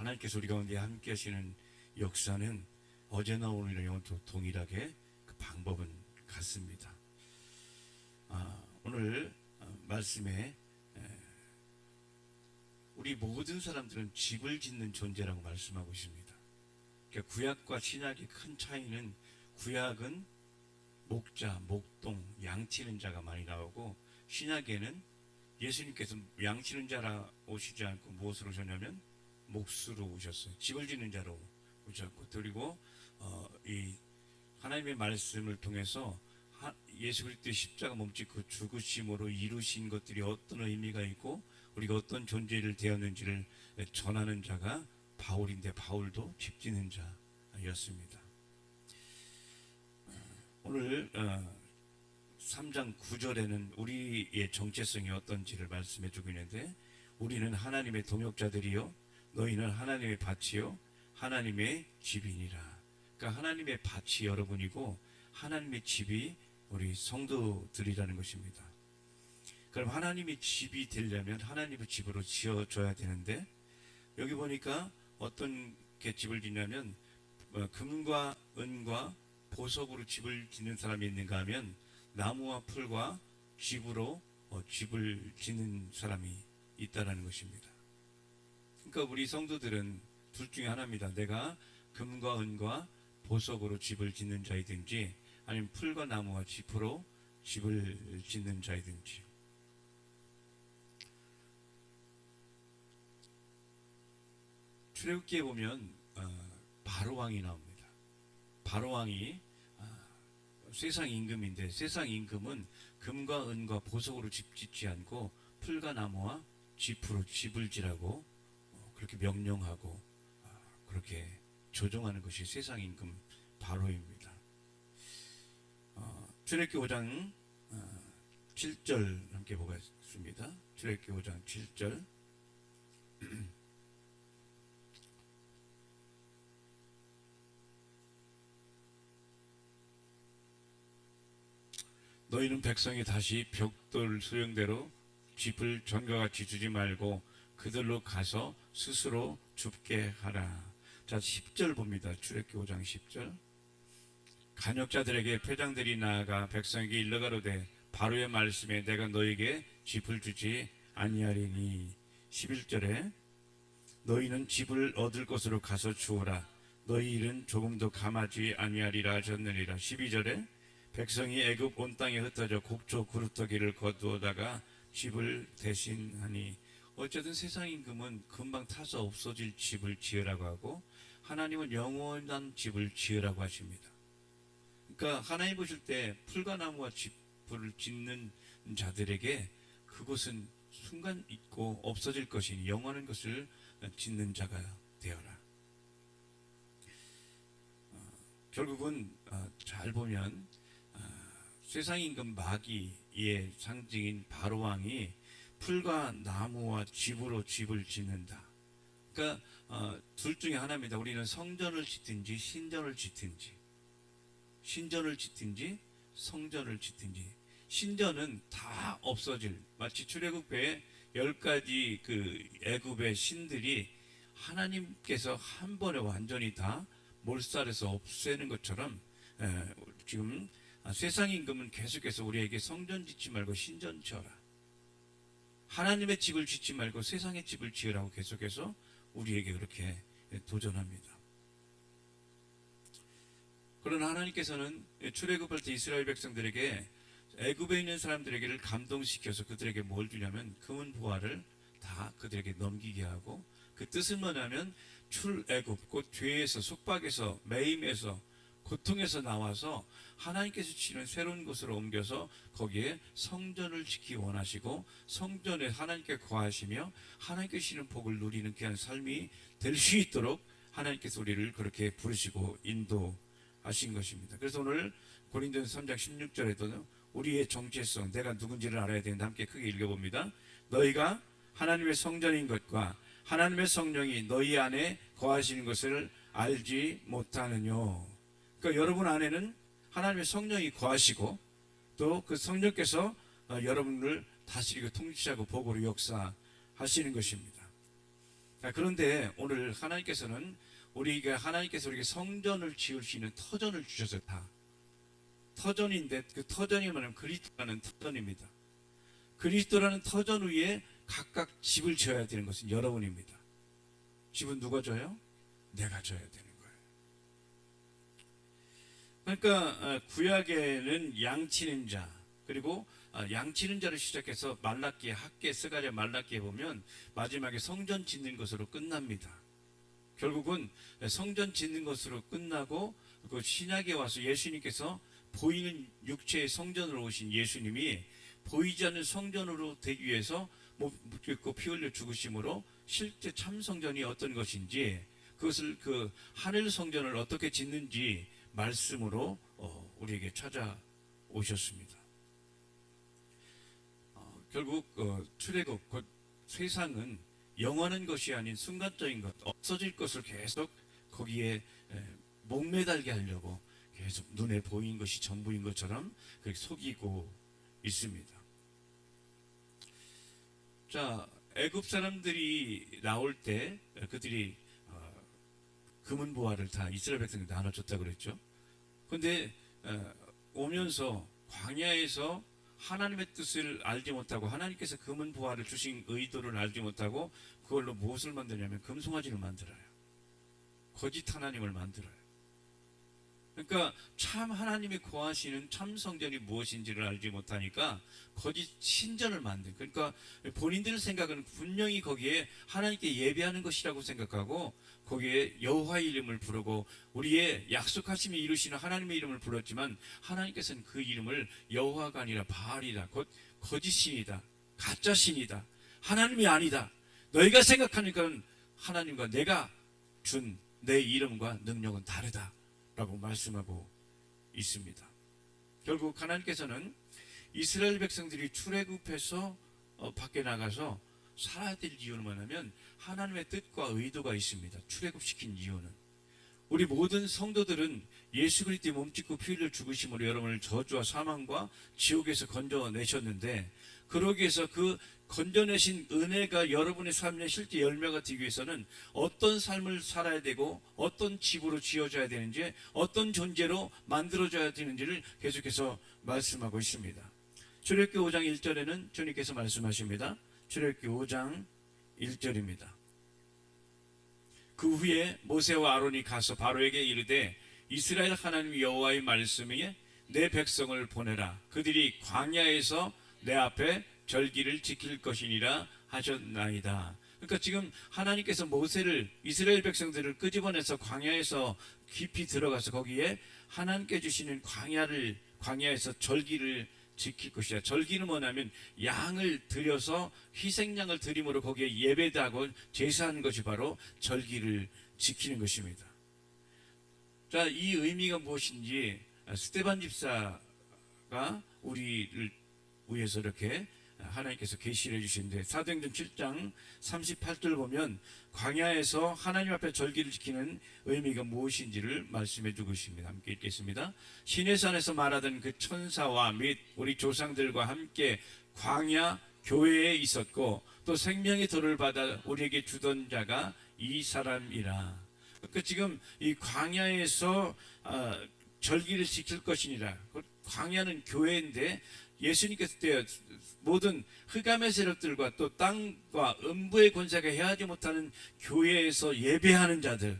하나님께서 우리 가운데 함께 하시는 역사는 어제나 오늘이나 영원토록 동일하게 그 방법은 같습니다. 오늘 말씀에 우리 모든 사람들은 집을 짓는 존재라고 말씀하고 있습니다. 그러니까 구약과 신약의 큰 차이는 구약은 목자, 목동, 양치는 자가 많이 나오고 신약에는 예수님께서 양치는 자라 오시지 않고 무엇으로 오셨냐면 목수로 오셨어요. 집을 짓는 자로 오셨고, 그리고 이 하나님의 말씀을 통해서 예수 그리스도의 십자가 몸짓고 죽으심으로 이루신 것들이 어떤 의미가 있고 우리가 어떤 존재를 되었는지를 전하는 자가 바울인데, 바울도 집 짓는 자였습니다. 오늘 3장 9절에는 우리의 정체성이 어떤지를 말씀해 주고 있는데, 우리는 하나님의 동역자들이요 너희는 하나님의 밭이요 하나님의 집이니라. 그러니까 하나님의 밭이 여러분이고 하나님의 집이 우리 성도들이라는 것입니다. 그럼 하나님의 집이 되려면 하나님의 집으로 지어줘야 되는데, 여기 보니까 어떤 게 집을 짓냐면 금과 은과 보석으로 집을 짓는 사람이 있는가 하면 나무와 풀과 집으로 집을 짓는 사람이 있다는 것입니다. 그러니까 우리 성도들은 둘 중에 하나입니다. 내가 금과 은과 보석으로 집을 짓는 자이든지 아니면 풀과 나무와 짚으로 집을 짓는 자이든지. 출애굽기에 보면 바로왕이 나옵니다. 바로왕이 세상 임금인데, 세상 임금은 금과 은과 보석으로 집 짓지 않고 풀과 나무와 짚으로 집을 지라고 그렇게 명령하고 그렇게 조종하는 것이 세상 임금 바로입니다. 출애굽기 5장 7절 함께 보겠습니다. 출애굽기 5장 7절. 너희는 백성이 다시 벽돌 소형대로 집을 전과 같이 주지 말고 그들로 가서 스스로 줍게 하라. 자, 10절 봅니다. 출애굽기 5장 10절. 간역자들에게 표장들이 나아가 백성에게 일러가로되 바로의 말씀에 내가 너에게 집을 주지 아니하리니. 11절에 너희는 집을 얻을 것으로 가서 주어라. 너희 일은 조금도 감하지 아니하리라 하셨느니라. 12절에 백성이 애굽 온 땅에 흩어져 곡조 그루터기를 거두어다가 집을 대신하니. 어쨌든 세상 임금은 금방 타서 없어질 집을 지으라고 하고 하나님은 영원한 집을 지으라고 하십니다. 그러니까 하나님 보실 때 풀과 나무와 집을 짓는 자들에게 그곳은 순간 있고 없어질 것이니 영원한 것을 짓는 자가 되어라. 결국은 잘 보면 세상 임금 마귀의 상징인 바로왕이 풀과 나무와 집으로 집을 짓는다. 그러니까 둘 중에 하나입니다. 우리는 성전을 짓든지 신전을 짓든지, 신전을 짓든지 성전을 짓든지. 신전은 다 없어질, 마치 출애굽기에 10가지 그 애굽의 신들이 하나님께서 한 번에 완전히 다 몰살해서 없애는 것처럼 지금 세상 임금은 계속해서 우리에게 성전 짓지 말고 신전 지어라, 하나님의 집을 짓지 말고 세상의 집을 지으라고 계속해서 우리에게 그렇게 도전합니다. 그러나 하나님께서는 출애굽할 때 이스라엘 백성들에게 애굽에 있는 사람들에게를 감동시켜서 그들에게 뭘 주냐면 금은 보화를 다 그들에게 넘기게 하고, 그 뜻은 뭐냐면 출애굽, 곧 죄에서, 속박에서, 매임에서, 고통에서 나와서 하나님께서 주시는 새로운 곳으로 옮겨서 거기에 성전을 짓기 원하시고 성전에 하나님께 거하시며 하나님께 주시는 복을 누리는 귀한 삶이 될 수 있도록 하나님께서 우리를 그렇게 부르시고 인도하신 것입니다. 그래서 오늘 고린도전서 3장 16절에도 우리의 정체성, 내가 누군지를 알아야 되는데 함께 크게 읽어봅니다. 너희가 하나님의 성전인 것과 하나님의 성령이 너희 안에 거하시는 것을 알지 못하느뇨. 그러니까 여러분 안에는 하나님의 성령이 거하시고 또 그 성령께서 여러분을 다스리고 통치하고 복으로 역사하시는 것입니다. 그런데 오늘 하나님께서는 하나님께서 우리에게 성전을 지을 수 있는 터전을 주셔서 다 터전인데, 그 터전이 뭐냐면 그리스도라는 터전입니다. 그리스도라는 터전 위에 각각 집을 지어야 되는 것은 여러분입니다. 집은 누가 져요? 내가 져야 되는 거예요. 그러니까 구약에는 양치는 자, 그리고 양치는 자를 시작해서 말라기에, 학계, 스가랴, 말라기에 보면 마지막에 성전 짓는 것으로 끝납니다. 결국은 성전 짓는 것으로 끝나고, 그 신약에 와서 예수님께서 보이는 육체의 성전으로 오신 예수님이 보이지 않는 성전으로 되기 위해서 못 뜯고 피 흘려 죽으심으로 실제 참 성전이 어떤 것인지, 그것을 그 하늘 성전을 어떻게 짓는지 말씀으로 우리에게 찾아오셨습니다. 결국 출애굽, 곧 세상은 영원한 것이 아닌 순간적인 것, 없어질 것을 계속 거기에 목매달게 하려고 계속 눈에 보이는 것이 전부인 것처럼 그렇게 속이고 있습니다. 자, 애굽 사람들이 나올 때 그들이 금은 보화를 다 이스라엘 백성에게 나눠줬다고 그랬죠. 그런데 오면서 광야에서 하나님의 뜻을 알지 못하고, 하나님께서 금은 보화를 주신 의도를 알지 못하고 그걸로 무엇을 만드냐면 금송아지를 만들어요. 거짓 하나님을 만들어요. 그러니까 참 하나님이 구하시는 참 성전이 무엇인지를 알지 못하니까 거짓 신전을 만든, 그러니까 본인들 생각은 분명히 거기에 하나님께 예배하는 것이라고 생각하고 거기에 여호와의 이름을 부르고 우리의 약속하심이 이루시는 하나님의 이름을 불렀지만, 하나님께서는 그 이름을 여호와가 아니라 바알이다, 곧 거짓신이다, 가짜신이다, 하나님이 아니다, 너희가 생각하는 건 하나님과 내가 준 내 이름과 능력은 다르다 라고 말씀하고 있습니다. 결국 하나님께서는 이스라엘 백성들이 출애굽해서 밖에 나가서 살아야 될 이유는 뭐냐면 하나님의 뜻과 의도가 있습니다. 출애굽시킨 이유는, 우리 모든 성도들은 예수 그리스도의 몸짓고 피 흘려 죽으심으로 여러분을 저주와 사망과 지옥에서 건져내셨는데, 그러기 위해서 그 건져내신 은혜가 여러분의 삶의 실제 열매가 되기 위해서는 어떤 삶을 살아야 되고 어떤 집으로 지어져야 되는지, 어떤 존재로 만들어져야 되는지를 계속해서 말씀하고 있습니다. 출애굽기 5장 1절에는 주님께서 말씀하십니다. 출애굽기 5장 1절입니다. 그 후에 모세와 아론이 가서 바로에게 이르되 이스라엘 하나님 여호와의 말씀이 내 백성을 보내라. 그들이 광야에서 내 앞에 절기를 지킬 것이니라 하셨나이다. 그러니까 지금 하나님께서 모세를, 이스라엘 백성들을 끄집어내서 광야에서 깊이 들어가서 거기에 하나님께 주시는 광야에서 절기를 지킬 것이다. 절기는 뭐냐면 양을 들여서 희생양을 드림으로 거기에 예배하고 제사하는 것이 바로 절기를 지키는 것입니다. 자, 이 의미가 무엇인지 스데반 집사가 우리를 위해서 이렇게 하나님께서 계시를 해주시는데, 사도행전 7장 38절 보면 광야에서 하나님 앞에 절기를 지키는 의미가 무엇인지를 말씀해 주고 있습니다. 함께 읽겠습니다. 시내산에서 말하던 그 천사와 및 우리 조상들과 함께 광야 교회에 있었고 또 생명의 돌을 받아 우리에게 주던 자가 이 사람이라. 그러니까 지금 이 광야에서 절기를 지킬 것이니라. 광야는 교회인데 예수님께서 모든 흑암의 세력들과 또 땅과 음부의 권세가 해하지 못하는 교회에서 예배하는 자들,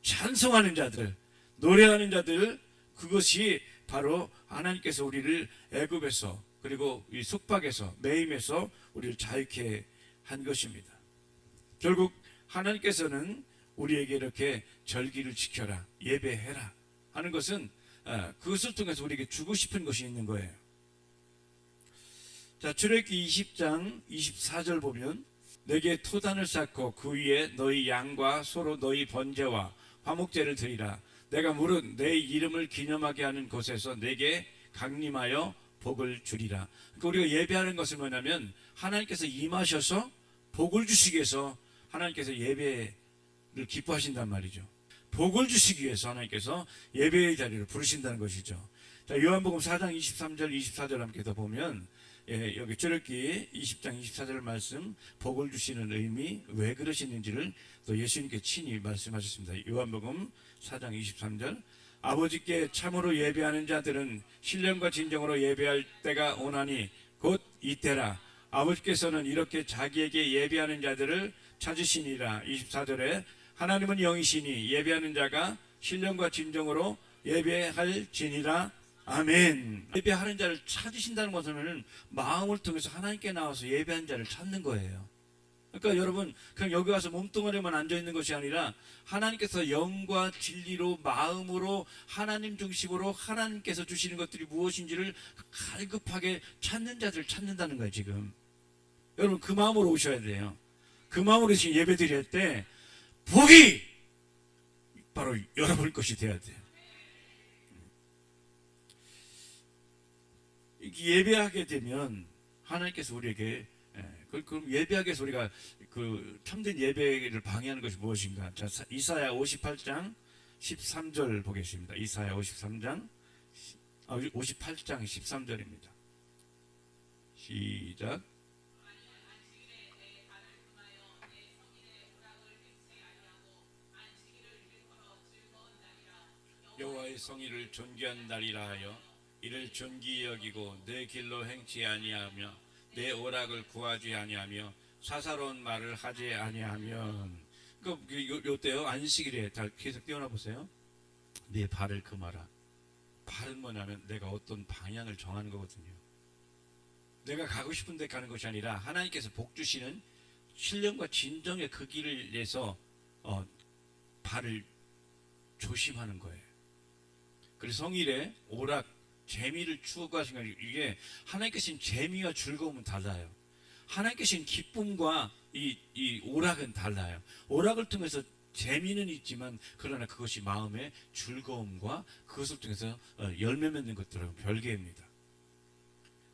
찬송하는 자들, 노래하는 자들, 그것이 바로 하나님께서 우리를 애굽에서 그리고 이 속박에서 매임에서 우리를 자유케 한 것입니다. 결국 하나님께서는 우리에게 이렇게 절기를 지켜라, 예배해라 하는 것은 그것을 통해서 우리에게 주고 싶은 것이 있는 거예요. 자, 출애굽기 20장 24절 보면 내게 토단을 쌓고 그 위에 너희 양과 소로 너희 번제와 화목제를 드리라. 내가 물은 내 이름을 기념하게 하는 곳에서 내게 강림하여 복을 주리라. 그러니까 우리가 예배하는 것은 뭐냐면 하나님께서 임하셔서 복을 주시기 위해서 하나님께서 예배를 기뻐하신단 말이죠. 복을 주시기 위해서 하나님께서 예배의 자리를 부르신다는 것이죠. 자, 요한복음 4장 23절 24절 함께 더 보면 여기 출애굽기 20장 24절 말씀, 복을 주시는 의미, 왜 그러시는지를 또 예수님께 친히 말씀하셨습니다. 요한복음 4장 23절, 아버지께 참으로 예배하는 자들은 신령과 진정으로 예배할 때가 오나니 곧 이때라. 아버지께서는 이렇게 자기에게 예배하는 자들을 찾으시니라. 24절에 하나님은 영이시니 예배하는 자가 신령과 진정으로 예배할지니라. 아멘. 예배하는 자를 찾으신다는 것은 마음을 통해서 하나님께 나와서 예배하는 자를 찾는 거예요. 그러니까 여러분 그냥 여기 와서 몸뚱아리만 앉아있는 것이 아니라 하나님께서 영과 진리로 마음으로 하나님 중심으로 하나님께서 주시는 것들이 무엇인지를 갈급하게 찾는 자들을 찾는다는 거예요. 지금 여러분 그 마음으로 오셔야 돼요. 그 마음으로 지금 예배 드릴 때 복이 바로 여러분 것이 돼야 돼요. 예배하게 되면 하나님께서 우리에게 그럼 예배하기 위해서 우리가 그 참된 예배를 방해하는 것이 무엇인가? 자, 이사야 58장 13절 보겠습니다. 이사야 58장 13절입니다. 시작. 여호와의 성의를 존귀한 날이라 하여 이를 존귀히 여기고 내 길로 행치 아니하며 내 오락을 구하지 아니하며 사사로운 말을 하지 아니하면 요때요 안식일에 계속 띄워놔 보세요. 내 발을 금하라. 발은 뭐냐면 내가 어떤 방향을 정하는 거거든요. 내가 가고 싶은 데 가는 것이 아니라 하나님께서 복 주시는 신령과 진정의 그 길을 위해서 발을 조심하는 거예요. 그래서 성일에 오락 재미를 추구하신 거예요. 이게 하나님께서 재미와 즐거움은 달라요. 하나님께서 기쁨과 이 오락은 달라요. 오락을 통해서 재미는 있지만 그러나 그것이 마음의 즐거움과 그것을 통해서 열매 맺는 것들은 별개입니다.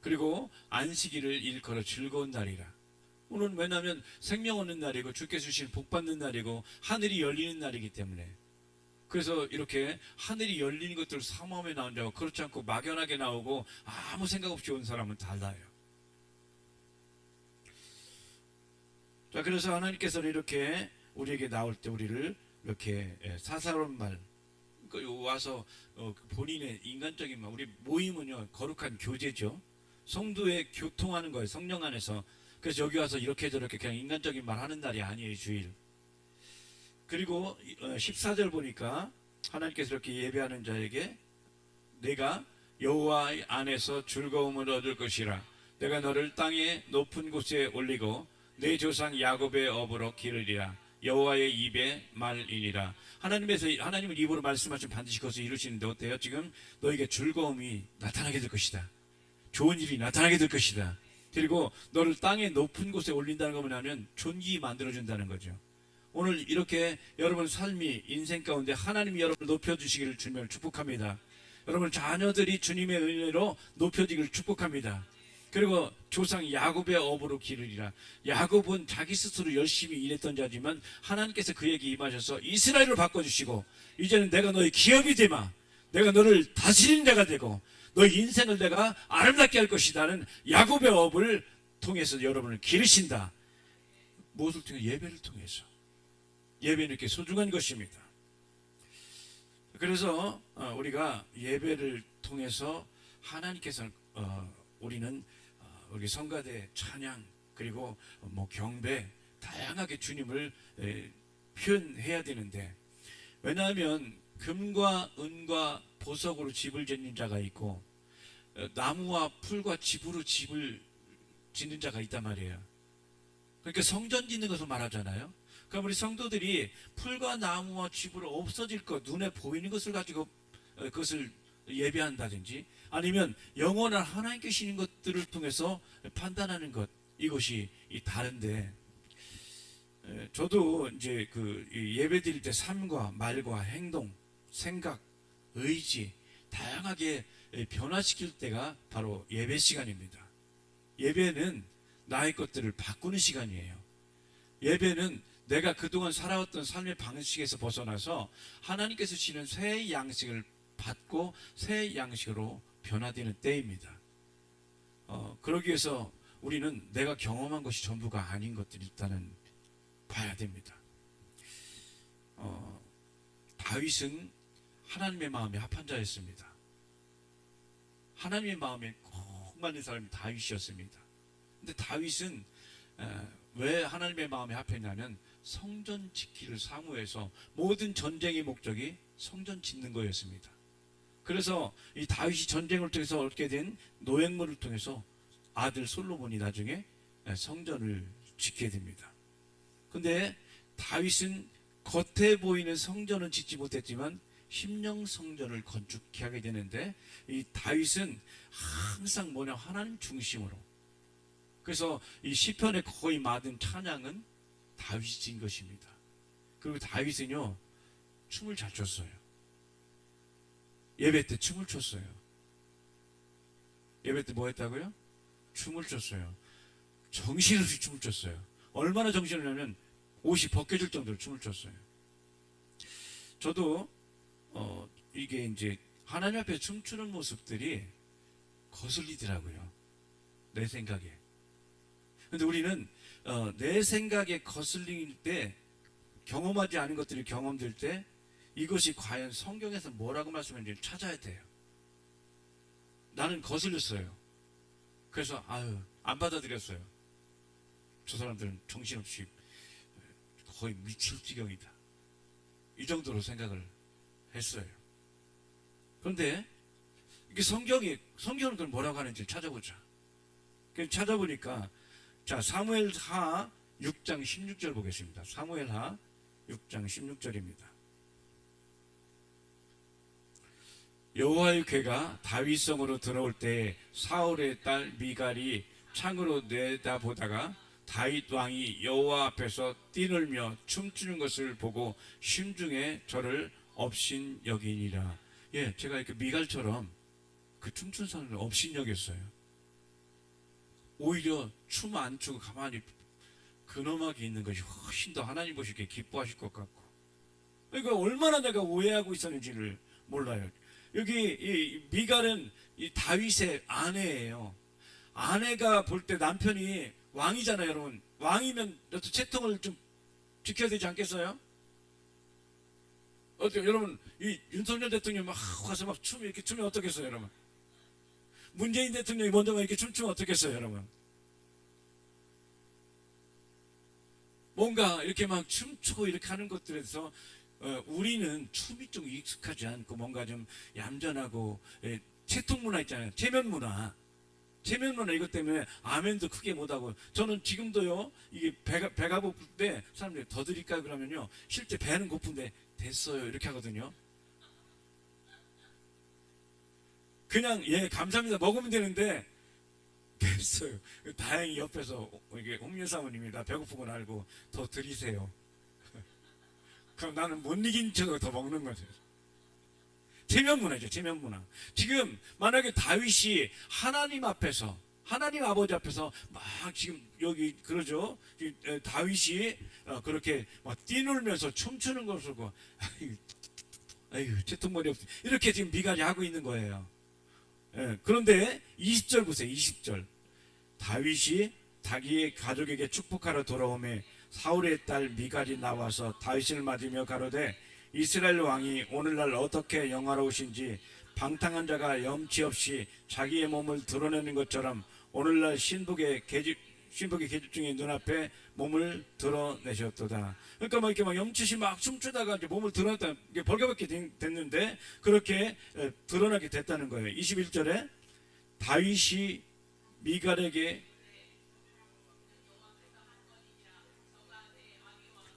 그리고 안식일을 일컬어 즐거운 날이라. 오늘 왜냐하면 생명 얻는 날이고 주께서 주신 복 받는 날이고 하늘이 열리는 날이기 때문에 그래서 이렇게 하늘이 열리는 것들을 사모함에 나온 자고 그렇지 않고 막연하게 나오고 아무 생각 없이 온 사람은 달라요. 자, 그래서 하나님께서는 이렇게 우리에게 나올 때 우리를 이렇게 사사로운 말 와서 본인의 인간적인 말, 우리 모임은요 거룩한 교제죠. 성도의 교통하는 거예요. 성령 안에서. 그래서 여기 와서 이렇게 저렇게 그냥 인간적인 말 하는 날이 아니에요. 주일. 그리고 14절 보니까 하나님께서 이렇게 예배하는 자에게 내가 여호와 안에서 즐거움을 얻을 것이라. 내가 너를 땅의 높은 곳에 올리고 내 조상 야곱의 업으로 기르리라. 여호와의 입의 말이니라. 하나님은 입으로 말씀하시면 반드시 그것을 이루시는데 어때요? 지금 너에게 즐거움이 나타나게 될 것이다. 좋은 일이 나타나게 될 것이다. 그리고 너를 땅의 높은 곳에 올린다는 거 뭐냐면 존귀히 만들어준다는 거죠. 오늘 이렇게 여러분 삶이 인생 가운데 하나님이 여러분을 높여주시기를 주님을 축복합니다. 여러분 자녀들이 주님의 은혜로 높여지기를 축복합니다. 그리고 조상 야곱의 업으로 기르리라. 야곱은 자기 스스로 열심히 일했던 자지만 하나님께서 그에게 임하셔서 이스라엘을 바꿔주시고 이제는 내가 너의 기업이 되마. 내가 너를 다스리는 자가 되고 너의 인생을 내가 아름답게 할 것이다는 야곱의 업을 통해서 여러분을 기르신다. 무엇을 통해? 예배를 통해서. 예배는 이렇게 소중한 것입니다. 그래서 우리가 예배를 통해서 하나님께서 우리는 우리 성가대 찬양 그리고 경배 다양하게 주님을 표현해야 되는데 왜냐하면 금과 은과 보석으로 집을 짓는 자가 있고 나무와 풀과 집으로 집을 짓는 자가 있단 말이에요. 그러니까 성전 짓는 것을 말하잖아요. 그럼 우리 성도들이 풀과 나무와 집으로 없어질 것, 눈에 보이는 것을 가지고 그것을 예배한다든지 아니면 영원한 하나님 계시는 것들을 통해서 판단하는 것, 이것이 다른데 저도 이제 그 예배 드릴 때 삶과 말과 행동, 생각, 의지 다양하게 변화시킬 때가 바로 예배 시간입니다. 예배는 나의 것들을 바꾸는 시간이에요. 예배는 내가 그동안 살아왔던 삶의 방식에서 벗어나서 하나님께서 주시는 새 양식을 받고 새 양식으로 변화되는 때입니다. 그러기 위해서 우리는 내가 경험한 것이 전부가 아닌 것들이 일단은 봐야 됩니다. 다윗은 하나님의 마음에 합한 자였습니다. 하나님의 마음에 꼭 맞는 사람이 다윗이었습니다. 근데 다윗은 왜 하나님의 마음에 합했냐면 성전 짓기를 사모해서 모든 전쟁의 목적이 성전 짓는 거였습니다. 그래서 이 다윗이 전쟁을 통해서 얻게 된 노획물을 통해서 아들 솔로몬이 나중에 성전을 짓게 됩니다. 근데 다윗은 겉에 보이는 성전은 짓지 못했지만 심령 성전을 건축해 하게 되는데, 이 다윗은 항상 뭐냐, 하나님 중심으로. 그래서 이 시편의 거의 많은 찬양은 다윗이 진 것입니다. 그리고 다윗은요, 춤을 잘 췄어요. 예배 때 춤을 췄어요. 예배 때 뭐 했다고요? 춤을 췄어요. 정신없이 춤을 췄어요. 얼마나 정신을 내면 옷이 벗겨질 정도로 춤을 췄어요. 저도 이게 이제 하나님 앞에 춤추는 모습들이 거슬리더라고요. 내 생각에. 근데 우리는 내 생각에 거슬릴 때, 경험하지 않은 것들이 경험될 때 이것이 과연 성경에서 뭐라고 말씀하는지 찾아야 돼요. 나는 거슬렸어요. 그래서 안 받아들였어요. 저 사람들은 정신없이 거의 미칠 지경이다, 이 정도로 생각을 했어요. 그런데 이게 성경은 그걸 뭐라고 하는지 찾아보자. 그래서 찾아보니까, 자, 사무엘하 6장 16절 보겠습니다. 사무엘하 6장 16절입니다. 여호와의 궤가 다윗성으로 들어올 때 사울의 딸 미갈이 창으로 내다보다가 다윗 왕이 여호와 앞에서 뛰놀며 춤추는 것을 보고 심중에 저를 업신여기니라. 예, 제가 이렇게 미갈처럼 그 춤추는 사람을 업신여겼어요. 오히려 춤 안 추고 가만히 근엄하게 있는 것이 훨씬 더 하나님 보시기에 기뻐하실 것 같고, 그러니까 얼마나 내가 오해하고 있었는지를 몰라요. 여기 이 미갈은 이 다윗의 아내예요. 아내가 볼 때 남편이 왕이잖아요, 여러분. 왕이면 채통을 좀 지켜야 되지 않겠어요? 어떻게 여러분, 이 윤석열 대통령이 막 가서 막 이렇게 추면 어떻겠어요, 여러분? 문재인 대통령이 먼저 막 이렇게 춤추면 어떻겠어요, 여러분? 뭔가 이렇게 막 춤추고 이렇게 하는 것들에서 우리는 춤이 좀 익숙하지 않고 뭔가 좀 얌전하고, 채통 문화 있잖아요. 체면 문화 이것 때문에 아멘도 크게 못하고, 저는 지금도요, 이게 배가 고플 때 사람들이 더 드릴까 그러면요, 실제 배는 고픈데 됐어요 이렇게 하거든요. 그냥 감사합니다 먹으면 되는데 됐어요. 다행히 옆에서 이게 홍윤 사모님이 나 배고픈 건 알고 더 드리세요. 그럼 나는 못 이긴 척을 더 먹는 거죠. 체면 문화죠, 체면 문화. 지금 만약에 다윗이 하나님 앞에서, 하나님 아버지 앞에서 막 지금 여기 그러죠. 다윗이 그렇게 막 뛰놀면서 춤추는 것을 보고 아유 채통머리 없어, 이렇게 지금 미갈이 하고 있는 거예요. 그런데 20절 보세요. 20절. 다윗이 자기의 가족에게 축복하러 돌아오매 사울의 딸 미갈이 나와서 다윗을 맞으며 가로되 이스라엘 왕이 오늘날 어떻게 영화로우신지, 방탕한 자가 염치 없이 자기의 몸을 드러내는 것처럼 오늘날 신복의 계집 중에 눈앞에 몸을 드러내셨도다. 그러니까 막 이렇게 막 염치시 막 춤추다가 이제 몸을 드러냈다, 이게 벌겋게 됐는데 그렇게 드러나게 됐다는 거예요. 21절에 다윗이 미갈에게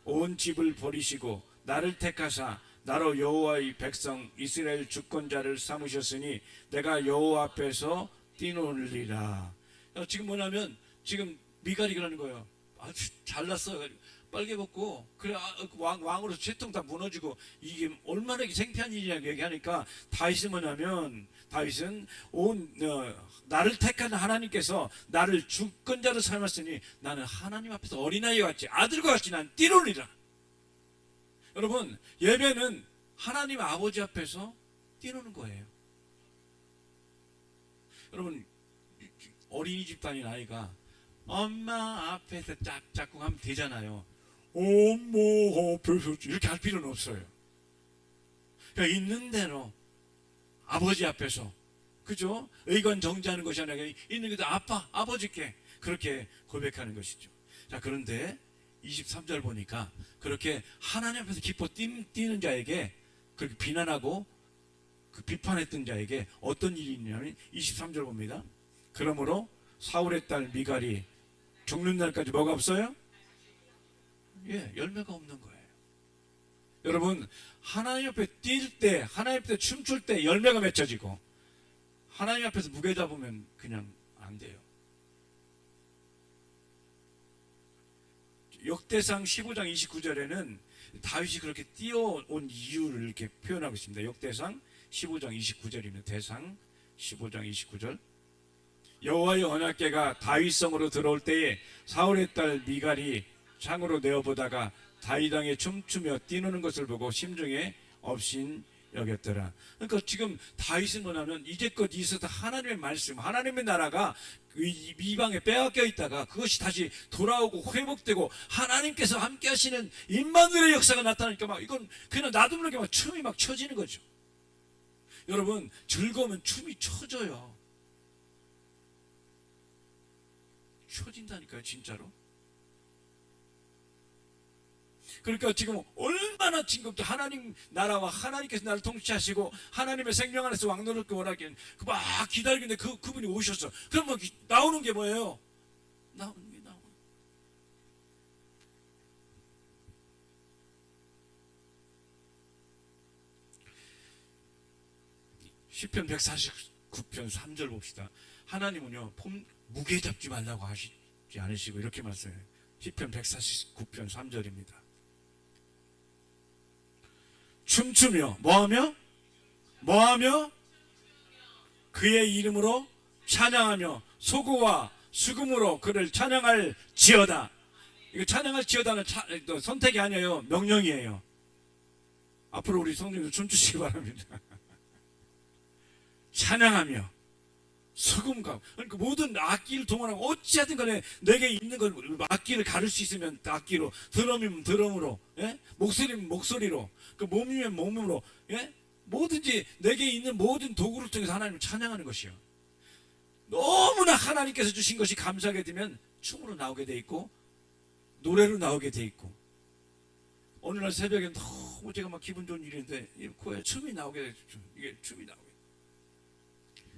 온 집을 버리시고 나를 택하사 나로 여호와의 백성 이스라엘 주권자를 삼으셨으니 내가 여호와 앞에서 뛰놀리라. 지금 뭐냐면 지금 미갈이 그러는 거예요. 아주 잘났어, 빨개 벗고 그래, 왕으로서 채통 다 무너지고 이게 얼마나 창피한 일이냐고 얘기하니까, 다윗은 뭐냐면, 다윗은 나를 택한 하나님께서 나를 주권자로 삼았으니 나는 하나님 앞에서 어린아이 같이, 아들과 같이 난 뛰놀리라. 여러분, 예배는 하나님 아버지 앞에서 뛰노는 거예요. 여러분, 어린이집 다니는 아이가 엄마 앞에서 짝짝꿍 하면 되잖아요. 엄마 앞에서 이렇게 할 필요는 없어요. 그러니까 있는 대로 아버지 앞에서, 그죠? 의관정지하는 것이 아니라 있는 그대로 아빠, 아버지께 그렇게 고백하는 것이죠. 자, 그런데 23절 보니까 그렇게 하나님 앞에서 기뻐 뛰는 자에게 그렇게 비난하고 그 비판했던 자에게 어떤 일이 있냐면 23절 봅니다. 그러므로 사울의 딸 미갈이 죽는 날까지 뭐가 없어요? 예, 열매가 없는 거예요. 여러분, 하나님 앞에 뛸 때, 하나님 앞에 춤출 때 열매가 맺혀지고, 하나님 앞에서 무게 잡으면 그냥 안 돼요. 역대상 15장 29절에는 다윗이 그렇게 뛰어온 이유를 이렇게 표현하고 있습니다. 역대상 15장 29절입니다. 대상 15장 29절. 여호와의 언약궤가 다윗성으로 들어올 때에 사울의 딸 미갈이 창으로 내어보다가 다윗 왕에 춤추며 뛰노는 것을 보고 심중에 업신 여겼더라. 그러니까 지금 다윗은 뭐냐면 이제껏 있었던 하나님의 말씀, 하나님의 나라가 이방에 빼앗겨 있다가 그것이 다시 돌아오고 회복되고 하나님께서 함께 하시는 임마누엘의 역사가 나타나니까 막 이건 그냥 나도 모르게 막 춤이 막 춰지는 거죠. 여러분, 즐거우면 춤이 춰져요. 춰진다니까요, 진짜로. 그러니까 지금 얼마나 즐겁게 하나님 나라와 하나님께서 나를 통치하시고 하나님의 생명 안에서 왕노릇게 원하기엔 막 기다리는데 그분이 오셨어. 그럼 뭐 나오는 게 뭐예요? 나오는 게 나오는. 시편 149편 3절 봅시다. 하나님은요, 무게 잡지 말라고 하시지 않으시고 이렇게 말씀해요. 시편 149편 3절입니다. 춤추며 뭐하며 그의 이름으로 찬양하며 소고와 수금으로 그를 찬양할 지어다. 이거 찬양할 지어다는 선택이 아니에요. 명령이에요. 앞으로 우리 성도님들 춤추시기 바랍니다. 찬양하며 소금과, 그러니까 모든 악기를 동원하고 어찌하든 간에 내게 있는 걸 악기를 가를 수 있으면 악기로, 드럼이면 드럼으로, 예? 목소리면 목소리로, 그 몸이면 몸으로, 예? 뭐든지 내게 있는 모든 도구를 통해서 하나님을 찬양하는 것이요. 너무나 하나님께서 주신 것이 감사하게 되면 춤으로 나오게 돼 있고 노래로 나오게 돼 있고, 어느 날 새벽에 너무 제가 막 기분 좋은 일인데 코에 춤이 나오게 돼. 이게 춤이 나오게.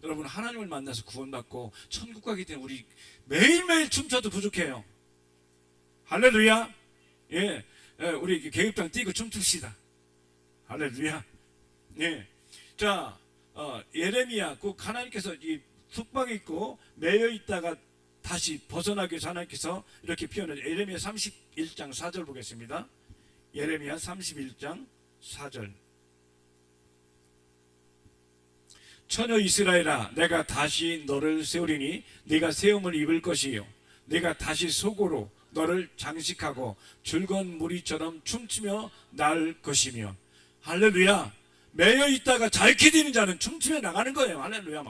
여러분, 하나님을 만나서 구원받고 천국 가기 때문에 우리 매일매일 춤춰도 부족해요. 할렐루야. 예, 우리 계급장 뛰고 춤춥시다. 할렐루야. 예. 자, 예레미야, 꼭 하나님께서 이 숙박에 있고 매여 있다가 다시 벗어나기 위해서 하나님께서 이렇게 표현을, 예레미야 31장 4절 보겠습니다. 예레미야 31장 4절. 처녀 이스라엘아, 내가 다시 너를 세우리니 네가 세움을 입을 것이요, 네가 다시 속으로 너를 장식하고 즐거운 무리처럼 춤추며 나을 것이며. 할렐루야. 매여 있다가 자유케 되는 자는 춤추며 나가는 거예요. 할렐루야.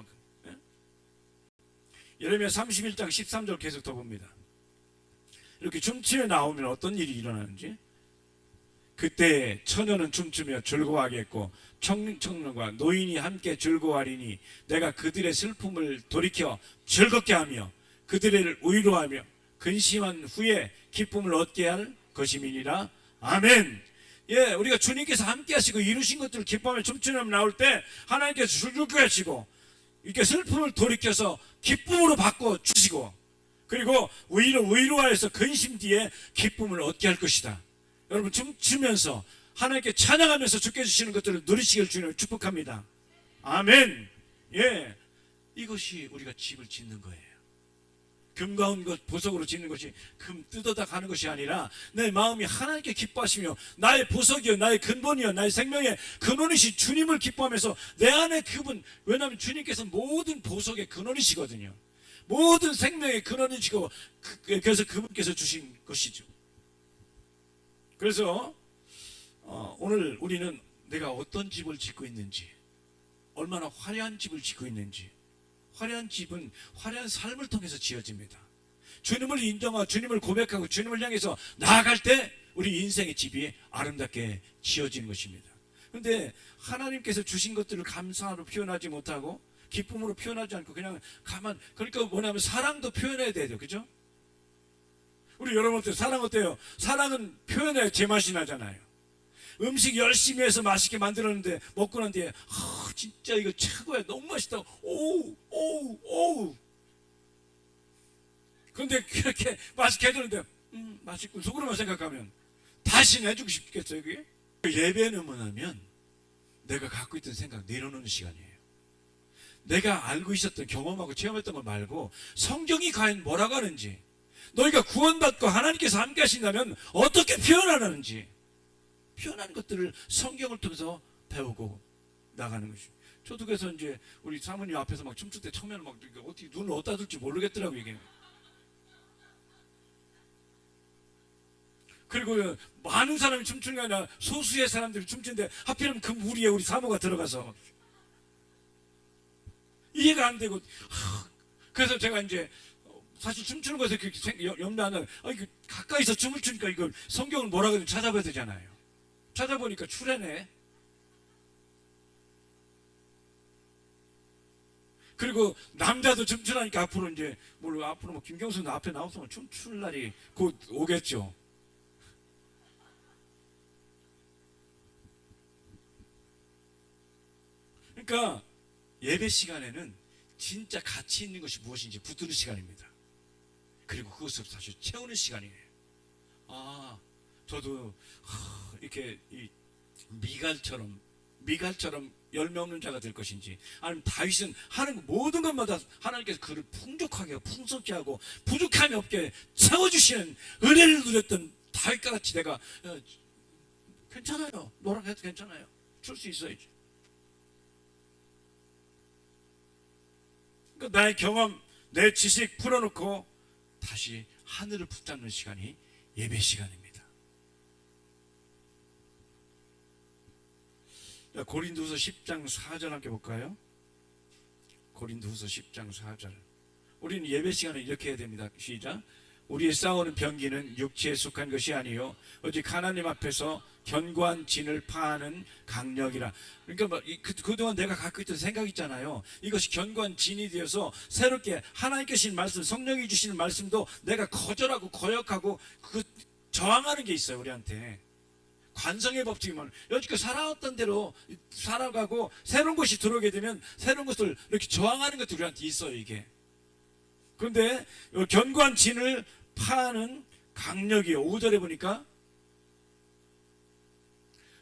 예레미야 31장 13절 계속 더 봅니다. 이렇게 춤추며 나오면 어떤 일이 일어나는지. 그때 처녀는 춤추며 즐거워하겠고 청년과 노인이 함께 즐거워하리니 내가 그들의 슬픔을 돌이켜 즐겁게 하며 그들을 위로하며 근심한 후에 기쁨을 얻게 할 것임이니라. 아멘. 예, 우리가 주님께서 함께 하시고 이루신 것들을 기뻐하며 춤추며 나올 때 하나님께서 즐겁게 하시고 이렇게 슬픔을 돌이켜서 기쁨으로 바꿔 주시고, 그리고 위로하여서 근심 뒤에 기쁨을 얻게 할 것이다. 여러분, 춤추면서 하나님께 찬양하면서 주께 주시는 것들을 누리시길 주님을 축복합니다. 아멘. 예, 이것이 우리가 집을 짓는 거예요. 금과 은 것 보석으로 짓는 것이 금 뜯어다 가는 것이 아니라 내 마음이 하나님께 기뻐하시며 나의 보석이요, 나의 근본이요, 나의 생명의 근원이신 주님을 기뻐하면서 내 안에 그분, 왜냐하면 주님께서 모든 보석의 근원이시거든요. 모든 생명의 근원이시고 그래서 그분께서 주신 것이죠. 그래서 오늘 우리는 내가 어떤 집을 짓고 있는지, 얼마나 화려한 집을 짓고 있는지, 화려한 집은 화려한 삶을 통해서 지어집니다. 주님을 인정하고 주님을 고백하고 주님을 향해서 나아갈 때 우리 인생의 집이 아름답게 지어지는 것입니다. 그런데 하나님께서 주신 것들을 감사로 표현하지 못하고 기쁨으로 표현하지 않고 그냥 그러니까 뭐냐면 사랑도 표현해야 돼요. 그죠? 우리 여러분들 사랑 어때요? 사랑은 표현해야 제맛이 나잖아요. 음식 열심히 해서 맛있게 만들었는데 먹고 난 뒤에 진짜 이거 최고야, 너무 맛있다, 오우. 그런데 그렇게 맛있게 해주는데 맛있고 속으로만 생각하면 다시 내주고 싶겠어요. 그게? 예배는 뭐냐면 내가 갖고 있던 생각 내려놓는 시간이에요. 내가 알고 있었던 경험하고 체험했던 것 말고 성경이 과연 뭐라고 하는지, 너희가 구원받고 하나님께서 함께 하신다면 어떻게 표현하는지, 표현하는 것들을 성경을 통해서 배우고 나가는 것이. 저도 그래서 이제 우리 사모님 앞에서 막 춤출 때 처음에는 막 어떻게 눈을 어디다 둘지 모르겠더라고요, 이게. 그리고 많은 사람이 춤추는 게 아니라 소수의 사람들이 춤추는데 하필이면 그 무리에 우리 사모가 들어가서 이해가 안 되고, 그래서 제가 이제 사실 춤추는 것에 그렇게 염려 안 하고, 이거 가까이서 춤을 추니까 이걸 성경을 뭐라고 찾아봐야 되잖아요. 찾아보니까 출애네. 그리고 남자도 춤추라니까 앞으로 이제 앞으로 김경수 앞에 나와서 춤출 날이 곧 오겠죠. 그러니까 예배 시간에는 진짜 가치 있는 것이 무엇인지 붙드는 시간입니다. 그리고 그것을 사실 채우는 시간이에요. 저도 이렇게 이 미갈처럼 열매 없는 자가 될 것인지, 아니면 다윗은 하는 모든 것마다 하나님께서 그를 풍족하게 풍성케 하고 부족함이 없게 채워주시는 은혜를 누렸던 다윗과 같이 내가 괜찮아요, 너랑 해도 괜찮아요, 출 수 있어야지. 그러니까 나의 경험, 내 지식 풀어놓고 다시 하늘을 붙잡는 시간이 예배 시간입니다. 고린도후서 10장 4절 함께 볼까요? 고린도후서 10장 4절. 우리는 예배 시간에 이렇게 해야 됩니다. 시작. 우리의 싸우는 병기는 육체에 속한 것이 아니요 오직 하나님 앞에서 견고한 진을 파하는 강력이라. 그러니까 그동안 내가 갖고 있던 생각 있잖아요. 이것이 견고한 진이 되어서 새롭게 하나님께 주신 말씀, 성령이 주시는 말씀도 내가 거절하고 거역하고 저항하는 게 있어요. 우리한테 관성의 법칙이면 여지껏 살아왔던 대로 살아가고 새로운 것이 들어오게 되면 새로운 것을 이렇게 저항하는 것들이 우리한테 있어요, 이게. 그런데 견고한 진을 파하는 강력이요. 5절에 보니까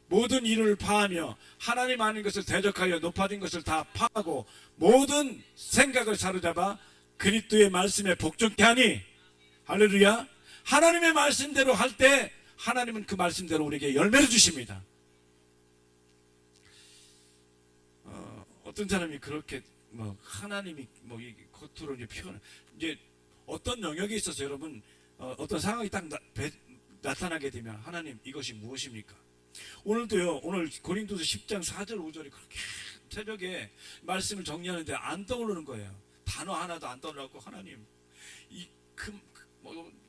모든 이를 파하며 하나님 아닌 것을 대적하여 높아진 것을 다 파하고 모든 생각을 사로잡아 그리스도의 말씀에 복종케 하니, 할렐루야. 하나님의 말씀대로 할 때 하나님은 그 말씀대로 우리에게 열매를 주십니다. 어떤 사람이 그렇게 하나님이 이 겉으로 이제 표현, 이제 어떤 영역에 있어서 여러분 어떤 상황이 딱 나타나게 되면 하나님 이것이 무엇입니까? 오늘도요, 오늘 고린도서 10장 4절 5절이 그렇게 새벽에 말씀을 정리하는데 안 떠오르는 거예요. 단어 하나도 안 떠오르고 하나님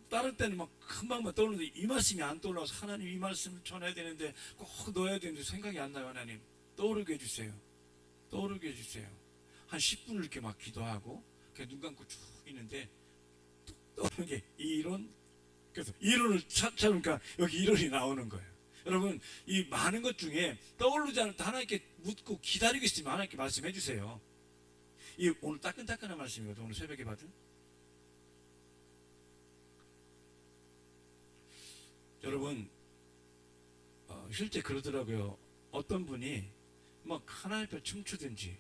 다른 때는 막 금방만 떠오르는데 이 말씀이 안 떠올라서 하나님 이 말씀을 전해야 되는데 꼭 넣어야 되는데 생각이 안 나요. 하나님 떠오르게 해주세요. 떠오르게 해주세요. 한 10분을 이렇게 막 기도하고 눈 감고 쭉 있는데 떠오르게 이론, 그래서 이론을 찾으니까 여기 이론이 나오는 거예요. 여러분 이 많은 것 중에 떠오르지 않을 때 하나님께 묻고 기다리고 있으면 하나님께 말씀해 주세요. 이 오늘 따끈따끈한 말씀이거든요. 오늘 새벽에 받은. 여러분 실제 그러더라고요. 어떤 분이 막 하나님 앞에 춤추든지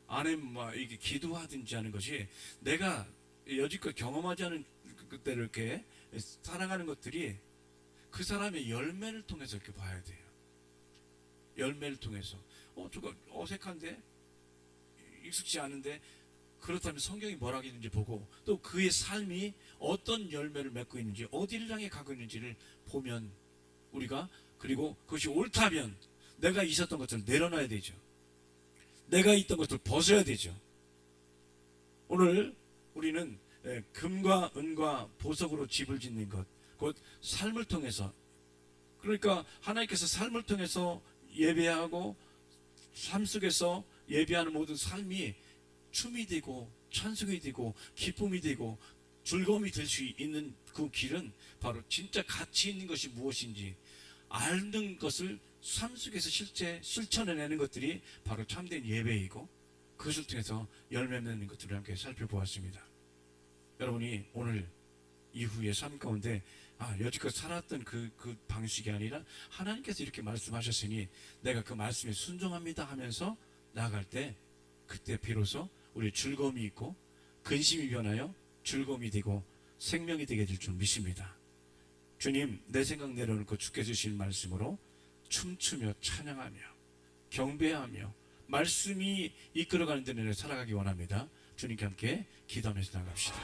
아니면 이게 기도하든지 하는 것이 내가 여지껏 경험하지 않은 그때를 이렇게 사랑하는 것들이 그 사람의 열매를 통해서 이렇게 봐야 돼요. 열매를 통해서 저거 어색한데 익숙지 않은데, 그렇다면 성경이 뭐라고 있는지 보고 또 그의 삶이 어떤 열매를 맺고 있는지 어디를 향해 가고 있는지를 보면 우리가, 그리고 그것이 옳다면 내가 있었던 것을 내려놔야 되죠. 내가 있던 것을 벗어야 되죠. 오늘 우리는 금과 은과 보석으로 집을 짓는 것, 곧 삶을 통해서, 그러니까 하나님께서 삶을 통해서 예배하고 삶 속에서 예배하는 모든 삶이 춤이 되고 찬송이 되고 기쁨이 되고 즐거움이 될 수 있는 그 길은 바로 진짜 가치 있는 것이 무엇인지 아는 것을 삶 속에서 실제 실천해내는 것들이 바로 참된 예배이고, 그것을 통해서 열매 맺는 것들을 함께 살펴보았습니다. 여러분이 오늘 이후의 삶 가운데 여지껏 살았던 그 방식이 아니라 하나님께서 이렇게 말씀하셨으니 내가 그 말씀에 순종합니다 하면서 나아갈 때, 그때 비로소 우리 즐거움이 있고 근심이 변하여 즐거움이 되고 생명이 되게 될 줄 믿습니다. 주님, 내 생각 내려놓고 주께 주신 말씀으로 춤추며 찬양하며 경배하며 말씀이 이끌어가는 데는 살아가기 원합니다. 주님께 함께 기도하면서 나갑시다.